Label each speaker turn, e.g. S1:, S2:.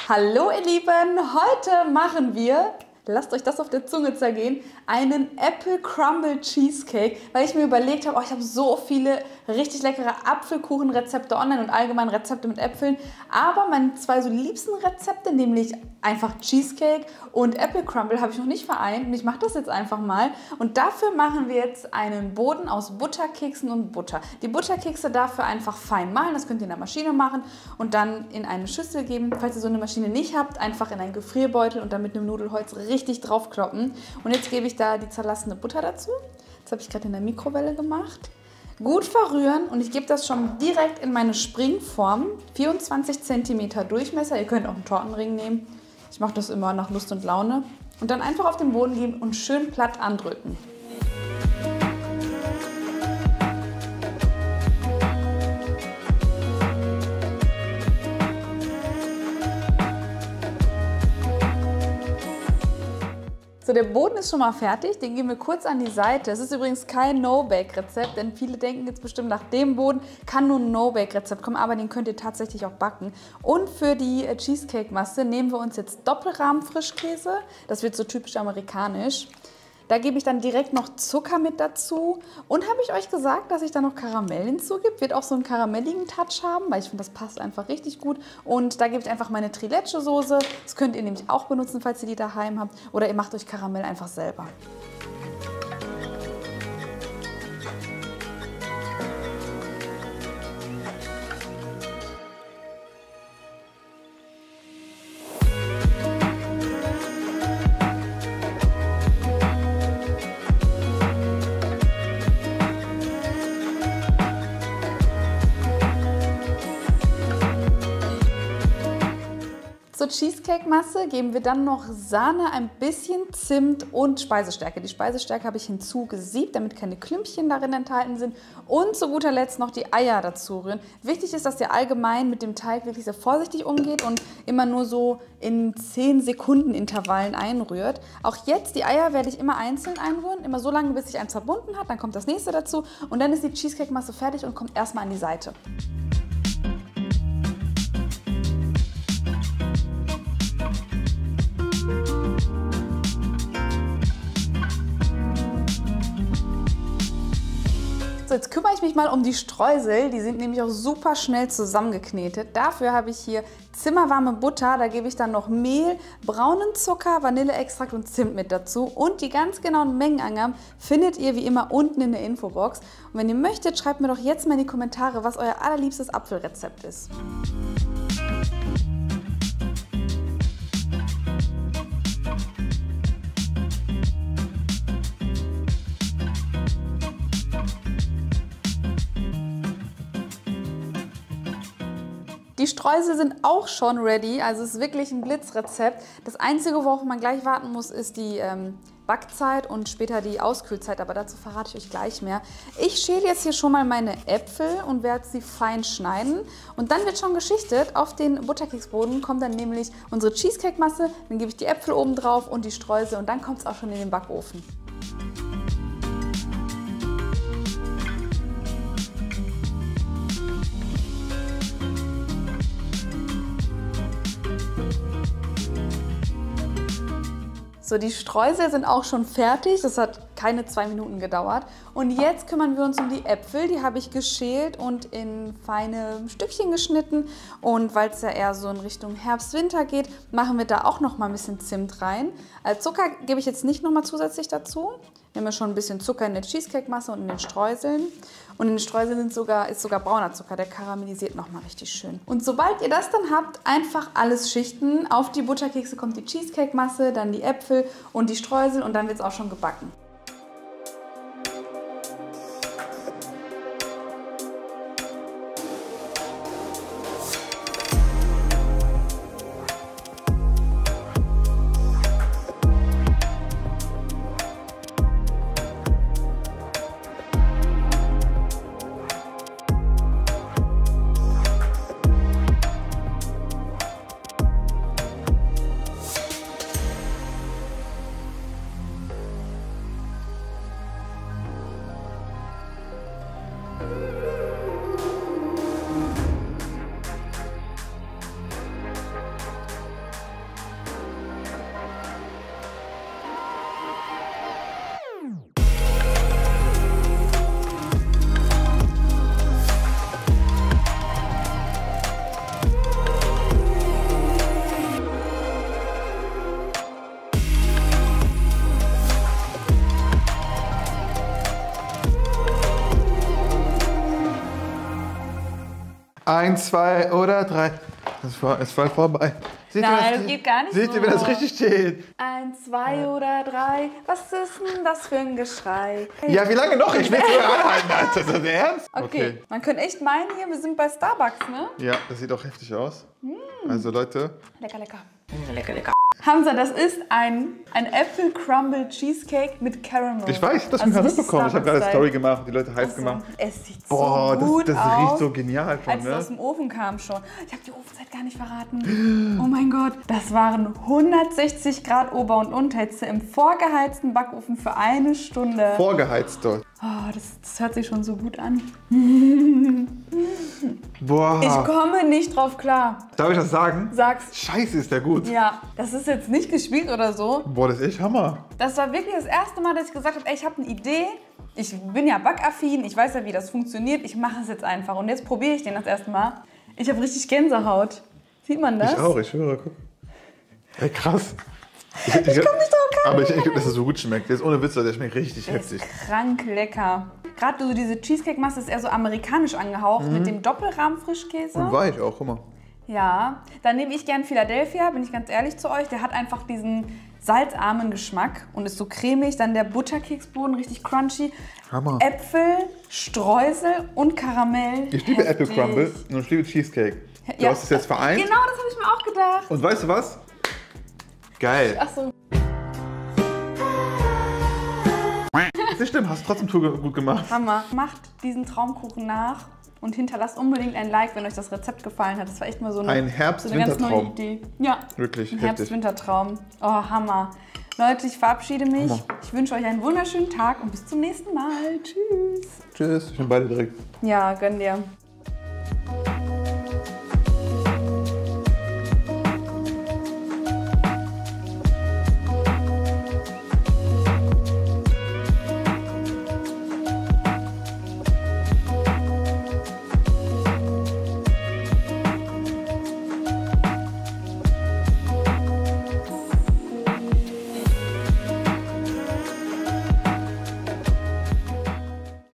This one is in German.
S1: Hallo ihr Lieben, heute machen wir, lasst euch das auf der Zunge zergehen, einen Apple Crumble Cheesecake, weil ich mir überlegt habe, ich habe so viele richtig leckere Apfelkuchenrezepte online und allgemein Rezepte mit Äpfeln, aber meine zwei so liebsten Rezepte, nämlich einfach Cheesecake und Apple Crumble, habe ich noch nicht vereint und ich mache das jetzt einfach mal und dafür machen wir jetzt einen Boden aus Butterkeksen und Butter. Die Butterkekse dafür einfach fein mahlen, das könnt ihr in der Maschine machen und dann in eine Schüssel geben. Falls ihr so eine Maschine nicht habt, einfach in einen Gefrierbeutel und dann mit einem Nudelholz richtig drauf kloppen. Und jetzt gebe ich da die zerlassene Butter dazu. Das habe ich gerade in der Mikrowelle gemacht. Gut verrühren und ich gebe das schon direkt in meine Springform. 24 cm Durchmesser. Ihr könnt auch einen Tortenring nehmen. Ich mache das immer nach Lust und Laune. Und dann einfach auf den Boden geben und schön platt andrücken. So, der Boden ist schon mal fertig, den geben wir kurz an die Seite. Es ist übrigens kein No-Bake-Rezept, denn viele denken jetzt bestimmt, nach dem Boden kann nur ein No-Bake-Rezept kommen, aber den könnt ihr tatsächlich auch backen. Und für die Cheesecake-Masse nehmen wir uns jetzt Doppelrahmen-Frischkäse, das wird so typisch amerikanisch. Da gebe ich dann direkt noch Zucker mit dazu. Und habe ich euch gesagt, dass ich da noch Karamell hinzugebe? Wird auch so einen karamelligen Touch haben, weil ich finde, das passt einfach richtig gut. Und da gebe ich einfach meine Trileggio-Soße. Das könnt ihr nämlich auch benutzen, falls ihr die daheim habt. Oder ihr macht euch Karamell einfach selber. Zur Cheesecake-Masse geben wir dann noch Sahne, ein bisschen Zimt und Speisestärke. Die Speisestärke habe ich hinzugesiebt, damit keine Klümpchen darin enthalten sind. Und zu guter Letzt noch die Eier dazu rühren. Wichtig ist, dass ihr allgemein mit dem Teig wirklich sehr vorsichtig umgeht und immer nur so in 10 Sekunden Intervallen einrührt. Auch jetzt, die Eier werde ich immer einzeln einrühren, immer so lange, bis sich eins verbunden hat. Dann kommt das nächste dazu und dann ist die Cheesecake-Masse fertig und kommt erstmal an die Seite. So, jetzt kümmere ich mich mal um die Streusel, die sind nämlich auch super schnell zusammengeknetet. Dafür habe ich hier zimmerwarme Butter, da gebe ich dann noch Mehl, braunen Zucker, Vanilleextrakt und Zimt mit dazu. Und die ganz genauen Mengenangaben findet ihr wie immer unten in der Infobox. Und wenn ihr möchtet, schreibt mir doch jetzt mal in die Kommentare, was euer allerliebstes Apfelrezept ist. Die Streusel sind auch schon ready, also es ist wirklich ein Blitzrezept. Das Einzige, worauf man gleich warten muss, ist die Backzeit und später die Auskühlzeit, aber dazu verrate ich euch gleich mehr. Ich schäle jetzt hier schon mal meine Äpfel und werde sie fein schneiden und dann wird schon geschichtet. Auf den Butterkeksboden kommt dann nämlich unsere Cheesecake-Masse, dann gebe ich die Äpfel oben drauf und die Streusel und dann kommt es auch schon in den Backofen. So, die Streusel sind auch schon fertig, das hat keine 2 Minuten gedauert. Und jetzt kümmern wir uns um die Äpfel, die habe ich geschält und in feine Stückchen geschnitten. Und weil es ja eher so in Richtung Herbst-Winter geht, machen wir da auch noch mal ein bisschen Zimt rein. Zucker gebe ich jetzt nicht noch mal zusätzlich dazu. Wir haben ja schon ein bisschen Zucker in der Cheesecake-Masse und in den Streuseln. Und in den Streuseln ist sogar brauner Zucker, der karamellisiert nochmal richtig schön. Und sobald ihr das dann habt, einfach alles schichten. Auf die Butterkekse kommt die Cheesecake-Masse, dann die Äpfel und die Streusel und dann wird es auch schon gebacken.
S2: 1, 2 oder 3. Es war vorbei. Seht
S1: Nein,
S2: ihr,
S1: das geht gar nicht
S2: Seht ihr,
S1: so.
S2: wie das richtig steht?
S1: 1, 2 oder 3. Was ist denn das für ein Geschrei?
S2: Ja, wie lange noch? Ich will es nur anhalten. Alter. Ist das ernst?
S1: Okay, man könnte echt meinen hier, wir sind bei Starbucks, ne?
S2: Ja, das sieht auch heftig aus. Also Leute.
S1: Lecker, lecker. Lecker, lecker. Hamza, das ist ein Apple Crumble Cheesecake mit Caramel.
S2: Ich weiß, ich hab das schon gerade mitbekommen. Ich habe gerade eine Story gemacht, die Leute Hype gemacht.
S1: Es sieht
S2: Boah,
S1: so gut
S2: das
S1: aus.
S2: riecht so genial schon,
S1: Als es
S2: ne?
S1: aus dem Ofen kam schon. Ich habe die Ofenzeit gar nicht verraten. Oh mein Gott. Das waren 160 Grad Ober- und Unterhitze im vorgeheizten Backofen für 1 Stunde.
S2: Vorgeheizt dort.
S1: Oh, das hört sich schon so gut an.
S2: Boah.
S1: Ich komme nicht drauf klar.
S2: Darf ich das sagen?
S1: Sag's.
S2: Scheiße, ist der gut.
S1: Ja, das ist jetzt nicht gespielt oder so.
S2: Boah, das ist echt Hammer.
S1: Das war wirklich das erste Mal, dass ich gesagt habe, ey, ich habe eine Idee. Ich bin ja backaffin, ich weiß ja, wie das funktioniert. Ich mache es jetzt einfach. Und jetzt probiere ich den das erste Mal. Ich habe richtig Gänsehaut. Sieht man das?
S2: Ich auch, ich schwöre, guck. Ey, krass. Ich
S1: komme nicht drauf klar.
S2: Aber ich denke, dass er so gut schmeckt. Der ist ohne Witz, der schmeckt richtig
S1: Der
S2: heftig.
S1: ist krank lecker. Gerade so diese Cheesecake-Masse ist eher so amerikanisch angehaucht mit dem Doppelrahmen-Frischkäse.
S2: Und weich auch, guck mal.
S1: Ja, dann nehme ich gern Philadelphia, bin ich ganz ehrlich zu euch. Der hat einfach diesen salzarmen Geschmack und ist so cremig. Dann der Butterkeksboden, richtig crunchy.
S2: Hammer.
S1: Äpfel, Streusel und Karamell.
S2: Ich liebe Apple
S1: Heftig.
S2: Crumble und ich liebe Cheesecake. Du
S1: Ja.
S2: hast es jetzt vereint.
S1: Genau, das habe ich mir auch gedacht.
S2: Und weißt du was? Geil.
S1: Ach so.
S2: Das ist stimmt, hast trotzdem gut gemacht.
S1: Hammer. Macht diesen Traumkuchen nach und hinterlasst unbedingt ein Like, wenn euch das Rezept gefallen hat. Das war echt mal so eine,
S2: Ein
S1: so eine ganz neue
S2: Herbst-Wintertraum.
S1: Idee. Ja,
S2: Wirklich
S1: ein
S2: heftig.
S1: Herbst-Wintertraum. Oh, Hammer. Leute, ich verabschiede mich.
S2: Hammer.
S1: Ich wünsche euch einen wunderschönen Tag und bis zum nächsten Mal. Tschüss.
S2: Tschüss, ich bin beide direkt.
S1: Ja, gönn dir.